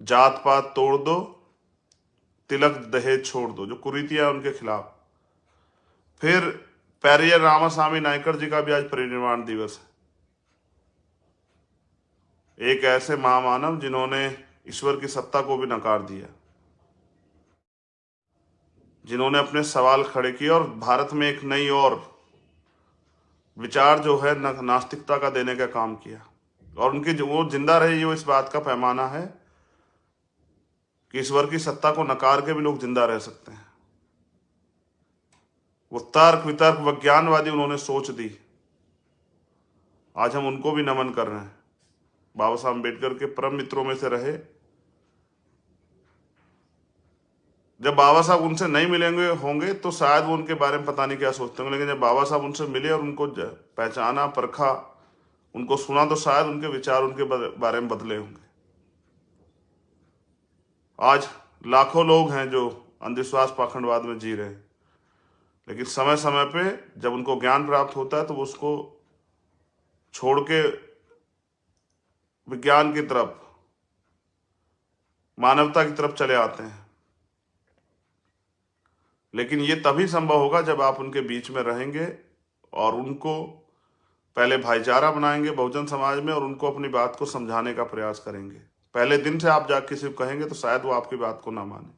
जात पात तोड़ दो, तिलक दहेज छोड़ दो, जो कुरीतियां उनके खिलाफ। फिर पेरियर रामास्वामी नायकर जी का भी आज परिनिर्वाण दिवस है। एक ऐसे महामानव जिन्होंने ईश्वर की सत्ता को भी नकार दिया, जिन्होंने अपने सवाल खड़े किए और भारत में एक नई और विचार जो है नास्तिकता का देने का काम किया। और उनकी जो वो जिंदा रहे, ये इस बात का पैमाना है कि ईश्वर की सत्ता को नकार के भी लोग जिंदा रह सकते हैं। वो तर्क वितर्क विज्ञानवादी उन्होंने सोच दी। आज हम उनको भी नमन कर रहे हैं। बाबा साहब अम्बेडकर के परम मित्रों में से रहे। जब बाबा साहब उनसे नहीं मिलेंगे होंगे तो शायद वो उनके बारे में पता नहीं क्या सोचते होंगे, लेकिन जब बाबा साहब उनसे मिले और उनको पहचाना, परखा, उनको सुना, तो शायद उनके विचार उनके बारे में बदले होंगे। आज लाखों लोग हैं जो अंधविश्वास पाखंडवाद में जी रहे हैं, लेकिन समय समय पे जब उनको ज्ञान प्राप्त होता है तो वो उसको छोड़ के विज्ञान की तरफ, मानवता की तरफ चले आते हैं। लेकिन ये तभी संभव होगा जब आप उनके बीच में रहेंगे और उनको पहले भाईचारा बनाएंगे बहुजन समाज में, और उनको अपनी बात को समझाने का प्रयास करेंगे। पहले दिन से आप जाकर किसी को कहेंगे तो शायद वो आपकी बात को ना माने,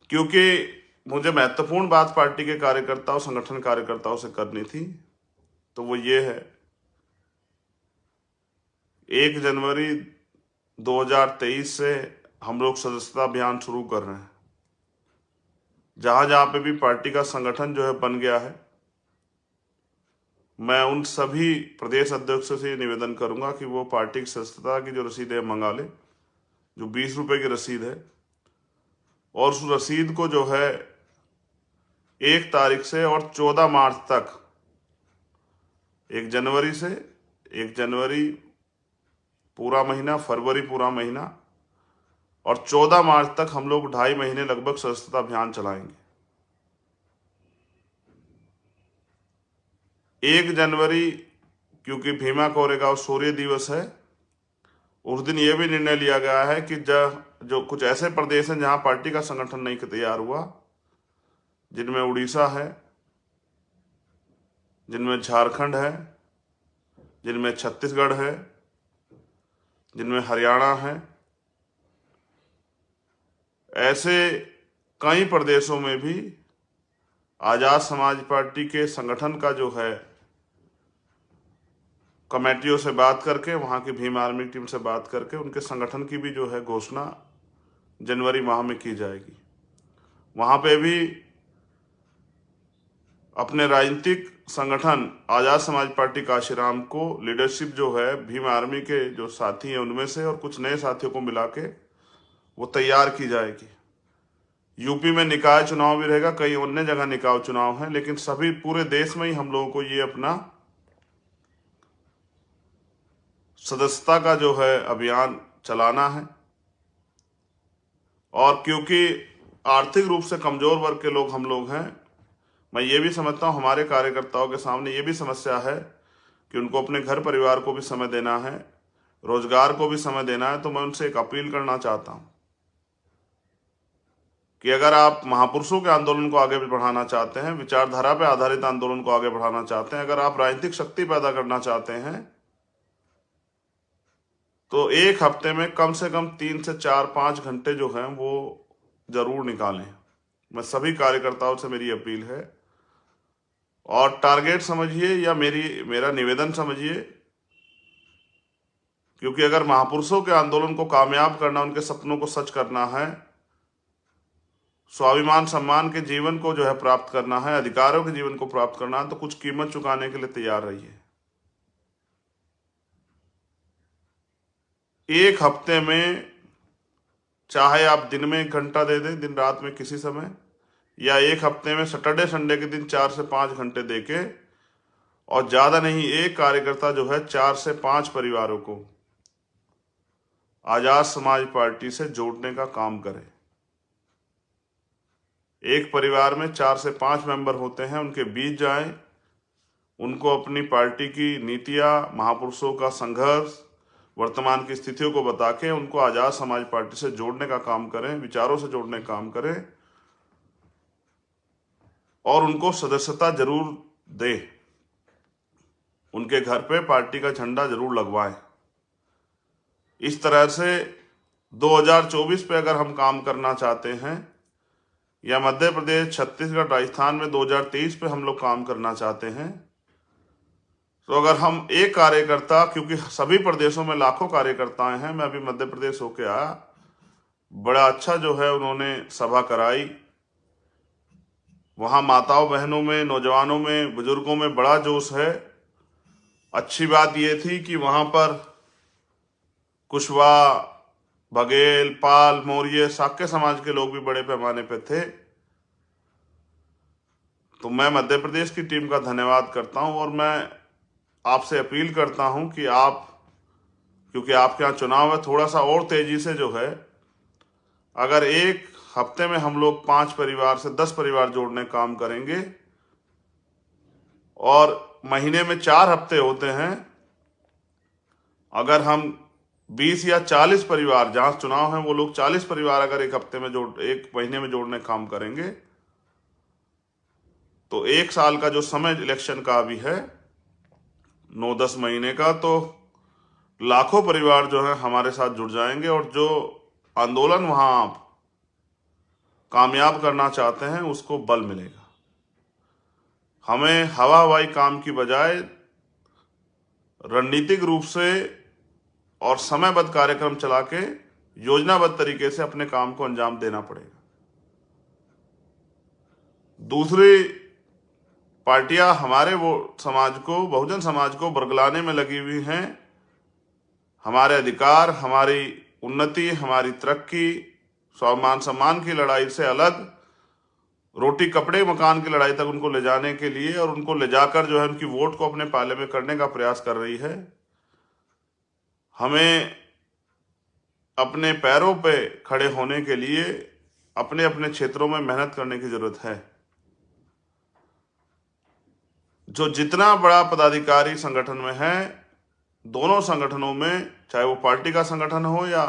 क्योंकि मुझे महत्वपूर्ण बात पार्टी के कार्यकर्ताओं, संगठन कार्यकर्ताओं से करनी थी। तो वो ये है, 1 जनवरी 2023 से हम लोग सदस्यता अभियान शुरू कर रहे हैं। जहां जहां पे भी पार्टी का संगठन जो है बन गया है, मैं उन सभी प्रदेश अध्यक्षों से निवेदन करूंगा कि वो पार्टी की सदस्यता की जो रसीद है मंगा ले, जो 20 रुपए की रसीद है, और उस रसीद को जो है 1 तारीख से और 14 मार्च तक, 1 जनवरी से 1 जनवरी पूरा महीना, फरवरी पूरा महीना, और 14 मार्च तक हम लोग 2.5 महीने लगभग सदस्यता अभियान चलाएंगे। 1 जनवरी क्योंकि भीमा कोरेगांव शौर्य दिवस है, उस दिन यह भी निर्णय लिया गया है कि जो कुछ ऐसे प्रदेश हैं जहां पार्टी का संगठन नहीं तैयार हुआ, जिनमें उड़ीसा है, जिनमें झारखंड है, जिनमें छत्तीसगढ़ है, जिनमें हरियाणा है, ऐसे कई प्रदेशों में भी आजाद समाज पार्टी के संगठन का जो है कमेटियों से बात करके, वहां की भीम आर्मी टीम से बात करके उनके संगठन की भी जो है घोषणा जनवरी माह में की जाएगी। वहां पे भी अपने राजनीतिक संगठन आजाद समाज पार्टी काशीराम को लीडरशिप जो है भीम आर्मी के जो साथी हैं उनमें से और कुछ नए साथियों को मिला के वो तैयार की जाएगी। यूपी में निकाय चुनाव भी रहेगा, कई अन्य जगह निकाय चुनाव है, लेकिन सभी पूरे देश में ही हम लोगों को ये अपना सदस्यता का जो है अभियान चलाना है। और क्योंकि आर्थिक रूप से कमजोर वर्ग के लोग हम लोग हैं, मैं ये भी समझता हूं हमारे कार्यकर्ताओं के सामने ये भी समस्या है कि उनको अपने घर परिवार को भी समय देना है, रोजगार को भी समय देना है। तो मैं उनसे एक अपील करना चाहता हूं कि अगर आप महापुरुषों के आंदोलन को आगे बढ़ाना चाहते हैं, विचारधारा पर आधारित आंदोलन को आगे बढ़ाना चाहते हैं, अगर आप राजनीतिक शक्ति पैदा करना चाहते हैं, तो एक हफ्ते में कम से कम 3 से 4-5 घंटे जो हैं वो जरूर निकालें। मैं सभी कार्यकर्ताओं से मेरी अपील है, और टारगेट समझिए या मेरा निवेदन समझिए, क्योंकि अगर महापुरुषों के आंदोलन को कामयाब करना, उनके सपनों को सच करना है, स्वाभिमान सम्मान के जीवन को जो है प्राप्त करना है, अधिकारों के जीवन को प्राप्त करना है, तो कुछ कीमत चुकाने के लिए तैयार रहिए। एक हफ्ते में चाहे आप दिन में 1 घंटा दे दें, दिन रात में किसी समय, या एक हफ्ते में सैटरडे संडे के दिन 4 से 5 घंटे देके, और ज्यादा नहीं, एक कार्यकर्ता जो है 4 से 5 परिवारों को आजाद समाज पार्टी से जोड़ने का काम करे। एक परिवार में 4 से 5 मेंबर होते हैं, उनके बीच जाएं, उनको अपनी पार्टी की नीतियां, महापुरुषों का संघर्ष, वर्तमान की स्थितियों को बता के उनको आज़ाद समाज पार्टी से जोड़ने का काम करें, विचारों से जोड़ने का काम करें और उनको सदस्यता जरूर दें। उनके घर पे पार्टी का झंडा जरूर लगवाएं। इस तरह से 2024 पे अगर हम काम करना चाहते हैं या मध्य प्रदेश, छत्तीसगढ़, राजस्थान में 2023 पे हम लोग काम करना चाहते हैं, तो अगर हम एक कार्यकर्ता, क्योंकि सभी प्रदेशों में लाखों कार्यकर्ता हैं, मैं अभी मध्य प्रदेश होके आया, बड़ा अच्छा जो है उन्होंने सभा कराई। वहां माताओं बहनों में, नौजवानों में, बुजुर्गों में बड़ा जोश है। अच्छी बात यह थी कि वहां पर कुशवाहा, बघेल, पाल, मौर्य, शाक्य समाज के लोग भी बड़े पैमाने पे थे। तो मैं मध्य प्रदेश की टीम का धन्यवाद करता हूं और मैं आपसे अपील करता हूं कि आप, क्योंकि आपके यहाँ चुनाव है, थोड़ा सा और तेजी से जो है, अगर एक हफ्ते में हम लोग 5 परिवार से 10 परिवार जोड़ने का काम करेंगे और महीने में 4 हफ्ते होते हैं, अगर हम 20 या 40 परिवार, जहां चुनाव है वो लोग 40 परिवार अगर एक महीने में जोड़ने का काम करेंगे, तो 1 साल का जो समय इलेक्शन का अभी है, 9-10 महीने का, तो लाखों परिवार जो है हमारे साथ जुड़ जाएंगे और जो आंदोलन वहां आप कामयाब करना चाहते हैं उसको बल मिलेगा। हमें हवा हवाई काम की बजाय रणनीतिक रूप से और समयबद्ध कार्यक्रम चला के योजनाबद्ध तरीके से अपने काम को अंजाम देना पड़ेगा। दूसरी पार्टियां हमारे वो समाज को, बहुजन समाज को बरगलाने में लगी हुई हैं। हमारे अधिकार, हमारी उन्नति, हमारी तरक्की, स्वाभिमान सम्मान की लड़ाई से अलग रोटी कपड़े मकान की लड़ाई तक उनको ले जाने के लिए और उनको ले जाकर जो है उनकी वोट को अपने पाले में करने का प्रयास कर रही है। हमें अपने पैरों पे खड़े होने के लिए अपने अपने क्षेत्रों में मेहनत करने की जरूरत है। जो जितना बड़ा पदाधिकारी संगठन में है, दोनों संगठनों में, चाहे वो पार्टी का संगठन हो या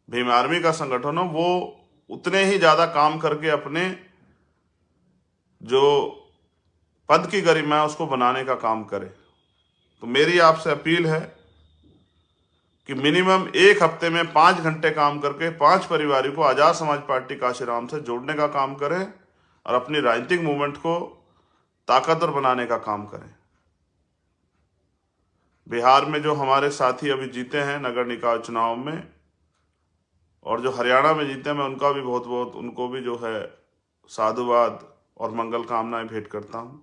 भीम आर्मी का संगठन हो, वो उतने ही ज्यादा काम करके अपने जो पद की गरिमा है उसको बनाने का काम करे। तो मेरी आपसे अपील है कि मिनिमम 1 हफ्ते में 5 घंटे काम करके 5 परिवारों को आजाद समाज पार्टी काशीराम से जोड़ने का काम करें और अपनी राजनीतिक मूवमेंट को ताकतवर बनाने का काम करें। बिहार में जो हमारे साथी अभी जीते हैं नगर निकाय चुनाव में, और जो हरियाणा में जीते हैं, मैं उनका भी बहुत बहुत, उनको भी जो है साधुवाद और मंगल कामनाएं भेंट करता हूं।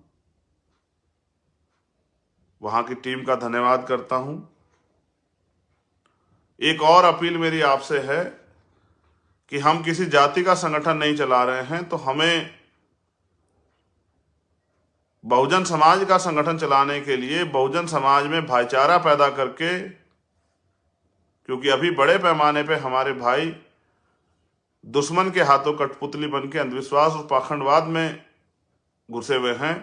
वहां की टीम का धन्यवाद करता हूं। एक और अपील मेरी आपसे है कि हम किसी जाति का संगठन नहीं चला रहे हैं, तो हमें बहुजन समाज का संगठन चलाने के लिए बहुजन समाज में भाईचारा पैदा करके, क्योंकि अभी बड़े पैमाने पे हमारे भाई दुश्मन के हाथों कठपुतली बन के अंधविश्वास और पाखंडवाद में घुसे हुए हैं,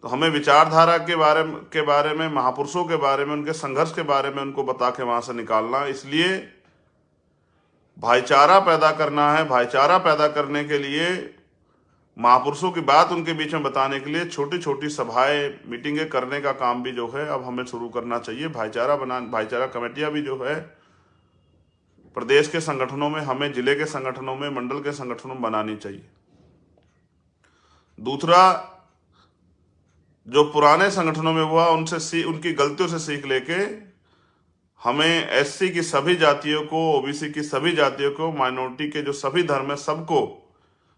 तो हमें विचारधारा के बारे में, महापुरुषों के बारे में, उनके संघर्ष के बारे में उनको बता के वहां से निकालना। इसलिए भाईचारा पैदा करना है। भाईचारा पैदा करने के लिए, महापुरुषों की बात उनके बीच में बताने के लिए छोटी छोटी सभाएं, मीटिंगें करने का काम भी जो है अब हमें शुरू करना चाहिए। भाईचारा कमेटियां भी जो है प्रदेश के संगठनों में, हमें जिले के संगठनों में, मंडल के संगठनों में बनानी चाहिए। दूसरा, जो पुराने संगठनों में हुआ उनकी गलतियों से सीख लेके हमें एससी की सभी जातियों को, ओबीसी की सभी जातियों को, माइनॉरिटी के जो सभी धर्म है सबको,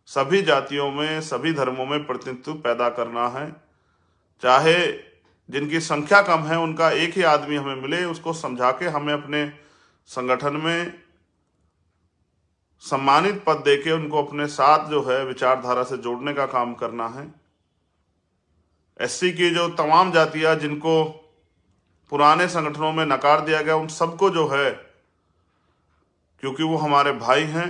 सभी जातियों में, सभी धर्मों में प्रतिनिधित्व पैदा करना है। चाहे जिनकी संख्या कम है उनका एक ही आदमी हमें मिले, उसको समझा के हमें अपने संगठन में सम्मानित पद देके उनको अपने साथ जो है विचारधारा से जोड़ने का काम करना है। एससी की जो तमाम जातियां जिनको पुराने संगठनों में नकार दिया गया, उन सबको जो है, क्योंकि वो हमारे भाई हैं,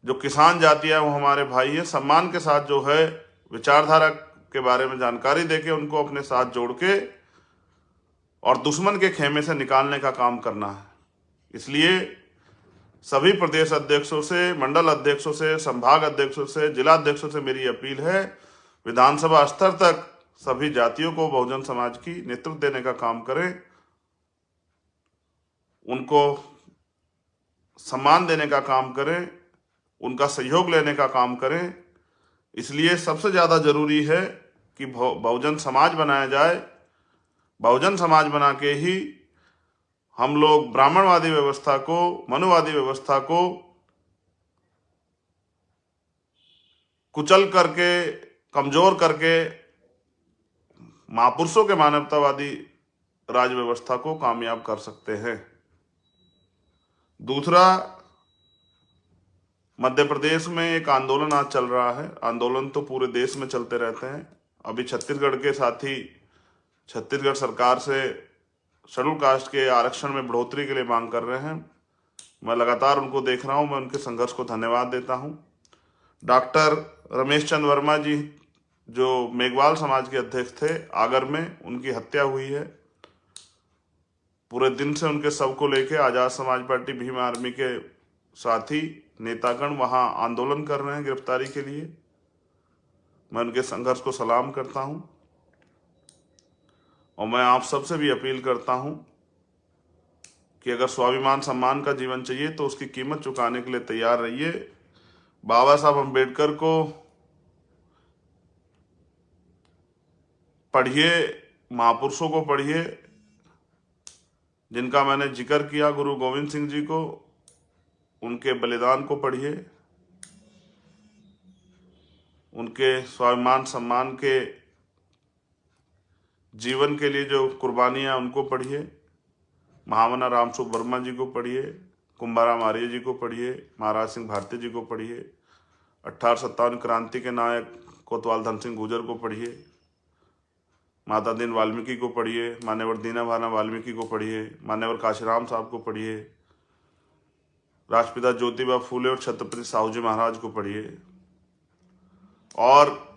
जो किसान जातियां वो हमारे भाई हैं, सम्मान के साथ जो है विचारधारा के बारे में जानकारी देके उनको अपने साथ जोड़ के और दुश्मन के खेमे से निकालने का काम करना है। इसलिए सभी प्रदेश अध्यक्षों से, मंडल अध्यक्षों से, संभाग अध्यक्षों से, जिला अध्यक्षों से मेरी अपील है, विधानसभा स्तर तक सभी जातियों को बहुजन समाज की नेतृत्व देने का काम करें, उनको सम्मान देने का काम करें, उनका सहयोग लेने का काम करें। इसलिए सबसे ज़्यादा जरूरी है कि बहुजन समाज बनाया जाए। बहुजन समाज बना के ही हम लोग ब्राह्मणवादी व्यवस्था को, मनुवादी व्यवस्था को कुचल करके, कमजोर करके महापुरुषों के मानवतावादी राज व्यवस्था को कामयाब कर सकते हैं। दूसरा, मध्य प्रदेश में एक आंदोलन आज चल रहा है। आंदोलन तो पूरे देश में चलते रहते हैं। अभी छत्तीसगढ़ के साथी छत्तीसगढ़ सरकार से शेड्यूल कास्ट के आरक्षण में बढ़ोतरी के लिए मांग कर रहे हैं। मैं लगातार उनको देख रहा हूं, मैं उनके संघर्ष को धन्यवाद देता हूं। डॉक्टर रमेश चंद्र वर्मा जी, जो मेघवाल समाज के अध्यक्ष थे, आगर में उनकी हत्या हुई है। पूरे दिन से उनके शव को लेकर आजाद समाज पार्टी, भीम आर्मी के साथी नेतागण वहां आंदोलन कर रहे हैं गिरफ्तारी के लिए। मैं उनके संघर्ष को सलाम करता हूं और मैं आप सबसे भी अपील करता हूं कि अगर स्वाभिमान सम्मान का जीवन चाहिए तो उसकी कीमत चुकाने के लिए तैयार रहिए। बाबा साहब अम्बेडकर को पढ़िए, महापुरुषों को पढ़िए, जिनका मैंने जिक्र किया, गुरु गोविंद सिंह जी को, उनके बलिदान को पढ़िए, उनके स्वाभिमान सम्मान के जीवन के लिए जो कुर्बानियां, उनको पढ़िए। महामना रामस्वरूप वर्मा जी को पढ़िए, कुंभाराम आर्य जी को पढ़िए, महाराज सिंह भारती जी को पढ़िए, 1857 क्रांति के नायक कोतवाल धन सिंह गुर्जर को पढ़िए, माता दीन वाल्मीकि को पढ़िए, मान्यवर दीना भाना वाल्मीकि को पढ़िए, मान्यवर काशीराम साहब को पढ़िए, राष्ट्रपिता ज्योतिबा फूले और छत्रपति साहू जी महाराज को पढ़िए। और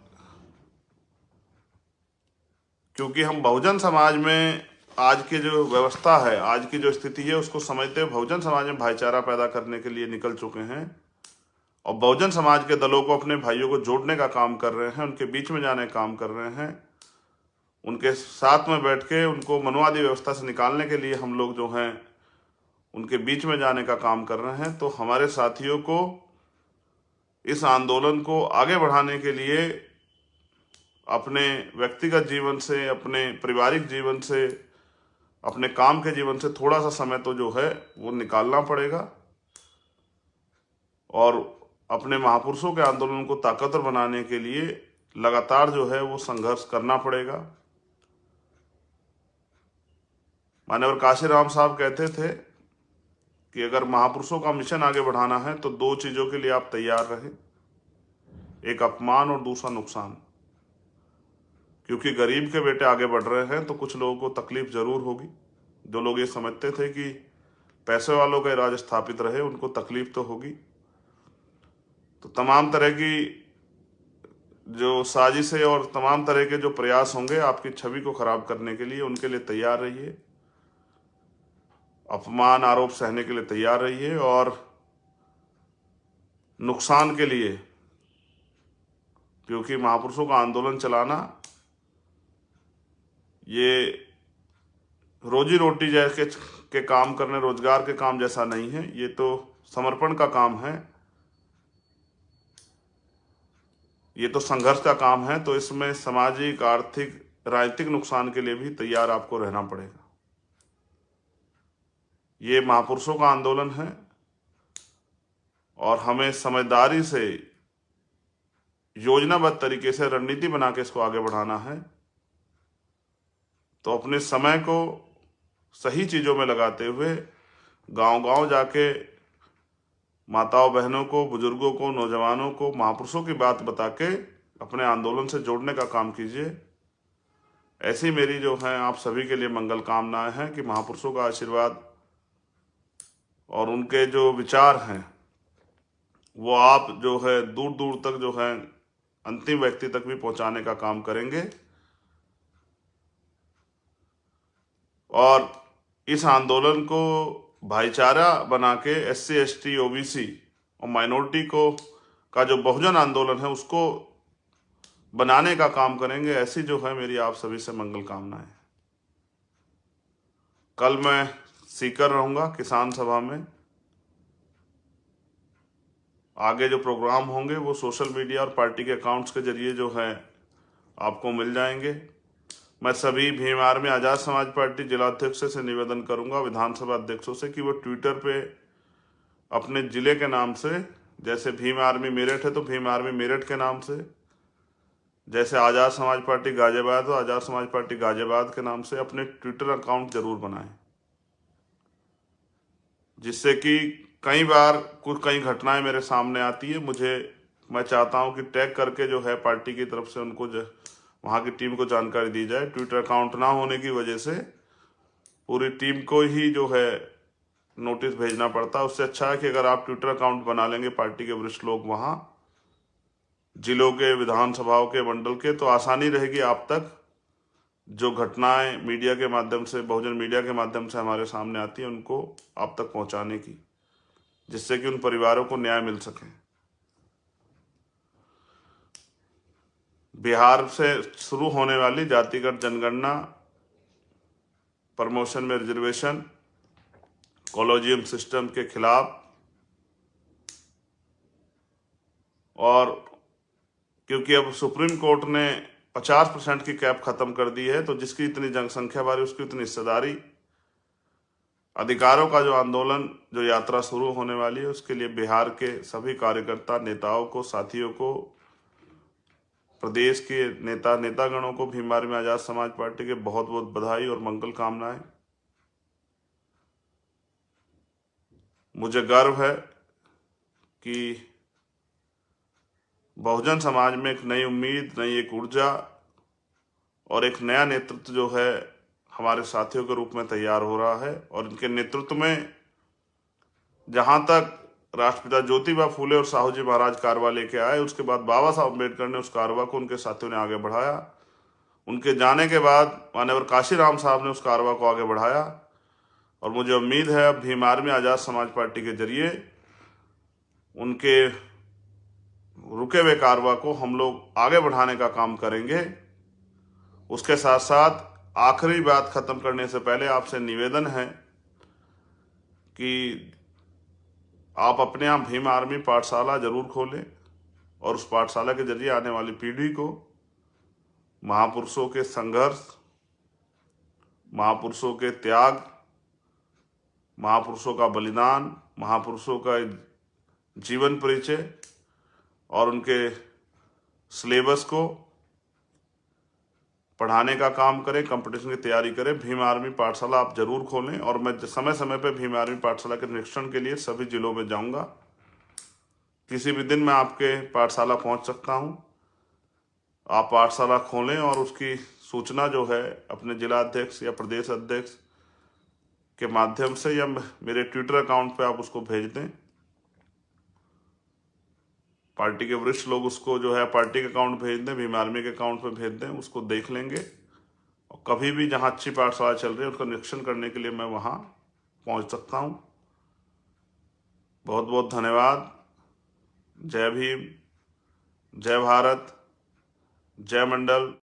क्योंकि हम बहुजन समाज में आज की जो व्यवस्था है, आज की जो स्थिति है, उसको समझते हुए बहुजन समाज में भाईचारा पैदा करने के लिए निकल चुके हैं और बहुजन समाज के दलों को, अपने भाइयों को जोड़ने का काम कर रहे हैं, उनके बीच में जाने का काम कर रहे हैं, उनके साथ में बैठ के उनको मनुवादी व्यवस्था से निकालने के लिए हम लोग जो हैं उनके बीच में जाने का काम कर रहे हैं। तो हमारे साथियों को इस आंदोलन को आगे बढ़ाने के लिए अपने व्यक्तिगत जीवन से, अपने पारिवारिक जीवन से, अपने काम के जीवन से थोड़ा सा समय तो जो है वो निकालना पड़ेगा और अपने महापुरुषों के आंदोलन को ताकतवर बनाने के लिए लगातार जो है वो संघर्ष करना पड़ेगा। मान्यवर काशीराम साहब कहते थे कि अगर महापुरुषों का मिशन आगे बढ़ाना है तो दो चीजों के लिए आप तैयार रहें, एक अपमान और दूसरा नुकसान। क्योंकि गरीब के बेटे आगे बढ़ रहे हैं तो कुछ लोगों को तकलीफ जरूर होगी। जो लोग ये समझते थे कि पैसे वालों का राज स्थापित रहे, उनको तकलीफ तो होगी। तो तमाम तरह की जो साजिशें और तमाम तरह के जो प्रयास होंगे आपकी छवि को खराब करने के लिए, उनके लिए तैयार रहिए। अपमान, आरोप सहने के लिए तैयार रहिए और नुकसान के लिए, क्योंकि महापुरुषों का आंदोलन चलाना ये रोजी रोटी जैसे के काम करने, रोजगार के काम जैसा नहीं है, ये तो समर्पण का काम है, ये तो संघर्ष का काम है। तो इसमें सामाजिक, आर्थिक, राजनीतिक नुकसान के लिए भी तैयार आपको रहना पड़ेगा। ये महापुरुषों का आंदोलन है और हमें समझदारी से, योजनाबद्ध तरीके से रणनीति बना के इसको आगे बढ़ाना है। तो अपने समय को सही चीजों में लगाते हुए गांव-गांव जाके माताओं, बहनों को, बुजुर्गों को, नौजवानों को महापुरुषों की बात बता के अपने आंदोलन से जोड़ने का काम कीजिए। ऐसी मेरी जो है आप सभी के लिए मंगल कामनाएं हैं कि महापुरुषों का आशीर्वाद और उनके जो विचार हैं वो आप जो है दूर दूर तक जो है अंतिम व्यक्ति तक भी पहुंचाने का काम करेंगे। और इस आंदोलन को भाईचारा बना के SC ST OBC और माइनॉरिटी को का जो बहुजन आंदोलन है उसको बनाने का काम करेंगे। ऐसी जो है मेरी आप सभी से मंगल कामनाएं। कल मैं सीकर रहूंगा किसान सभा में। आगे जो प्रोग्राम होंगे वो सोशल मीडिया और पार्टी के अकाउंट्स के जरिए जो है आपको मिल जाएंगे। मैं सभी भीम आर्मी आज़ाद समाज पार्टी जिलाध्यक्ष से निवेदन करूंगा, विधानसभा अध्यक्षों से, कि वो ट्विटर पे अपने जिले के नाम से, जैसे भीम आर्मी मेरठ है तो भीम आर्मी मेरठ के नाम से, जैसे आज़ाद समाज पार्टी गाजियाबाद हो आज़ाद समाज पार्टी गाजियाबाद के नाम से अपने ट्विटर अकाउंट जरूर बनाएं, जिससे कि कई बार कई घटनाएं मेरे सामने आती है। मैं चाहता हूं कि टैग करके जो है पार्टी की तरफ से उनको वहां की टीम को जानकारी दी जाए। ट्विटर अकाउंट ना होने की वजह से पूरी टीम को ही जो है नोटिस भेजना पड़ता है। उससे अच्छा है कि अगर आप ट्विटर अकाउंट बना लेंगे पार्टी के वरिष्ठ लोग वहां जिलों के, विधानसभाओं के, मंडल के, तो आसानी रहेगी आप तक जो घटनाएं मीडिया के माध्यम से, बहुजन मीडिया के माध्यम से हमारे सामने आती है उनको आप तक पहुंचाने की, जिससे कि उन परिवारों को न्याय मिल सके। बिहार से शुरू होने वाली जातिगत जनगणना, प्रमोशन में रिजर्वेशन, कॉलेजियम सिस्टम के खिलाफ, और क्योंकि अब सुप्रीम कोर्ट ने 50% की कैप खत्म कर दी है, तो जिसकी इतनी जनसंख्या बारी उसकी उतनी हिस्सेदारी, अधिकारों का जो आंदोलन, जो यात्रा शुरू होने वाली है, उसके लिए बिहार के सभी कार्यकर्ता, नेताओं को, साथियों को, प्रदेश के नेतागणों को भीम आर्मी आजाद समाज पार्टी के बहुत बहुत बधाई और मंगल कामनाएं। मुझे गर्व है कि बहुजन समाज में एक नई उम्मीद, नई एक ऊर्जा और एक नया नेतृत्व जो है हमारे साथियों के रूप में तैयार हो रहा है। और इनके नेतृत्व में जहां तक राष्ट्रपिता ज्योतिबा फूले और साहू जी महाराज कारवा लेके आए, उसके बाद बाबा साहब अम्बेडकर ने उस कारवा को, उनके साथियों ने आगे बढ़ाया। उनके जाने के बाद माननीय काशीराम साहब ने उस कारवा को आगे बढ़ाया। और मुझे उम्मीद है अब भीम आर्मी आजाद समाज पार्टी के जरिए उनके रुके हुए कारवा को हम लोग आगे बढ़ाने का काम करेंगे। उसके साथ साथ आखिरी बात खत्म करने से पहले आपसे निवेदन है कि आप अपने यहाँ भीम आर्मी पाठशाला जरूर खोलें और उस पाठशाला के जरिए आने वाली पीढ़ी को महापुरुषों के संघर्ष, महापुरुषों के त्याग, महापुरुषों का बलिदान, महापुरुषों का जीवन परिचय और उनके सिलेबस को पढ़ाने का काम करें, कंपटीशन की तैयारी करें। भीम आर्मी पाठशाला आप जरूर खोलें और मैं समय समय पर भीम आर्मी पाठशाला के निरीक्षण के लिए सभी जिलों में जाऊंगा। किसी भी दिन मैं आपके पाठशाला पहुंच सकता हूं। आप पाठशाला खोलें और उसकी सूचना जो है अपने जिला अध्यक्ष या प्रदेश अध्यक्ष के माध्यम से या मेरे ट्विटर अकाउंट पे आप उसको भेज दें। पार्टी के वरिष्ठ लोग उसको जो है पार्टी के अकाउंट भेज दें, भीम आर्मी के अकाउंट पे भेज दें, उसको देख लेंगे। और कभी भी जहां अच्छी पाठशाला चल रही है उसका निरीक्षण करने के लिए मैं वहां पहुंच सकता हूं। बहुत बहुत धन्यवाद। जय भीम, जय भारत, जय मंडल।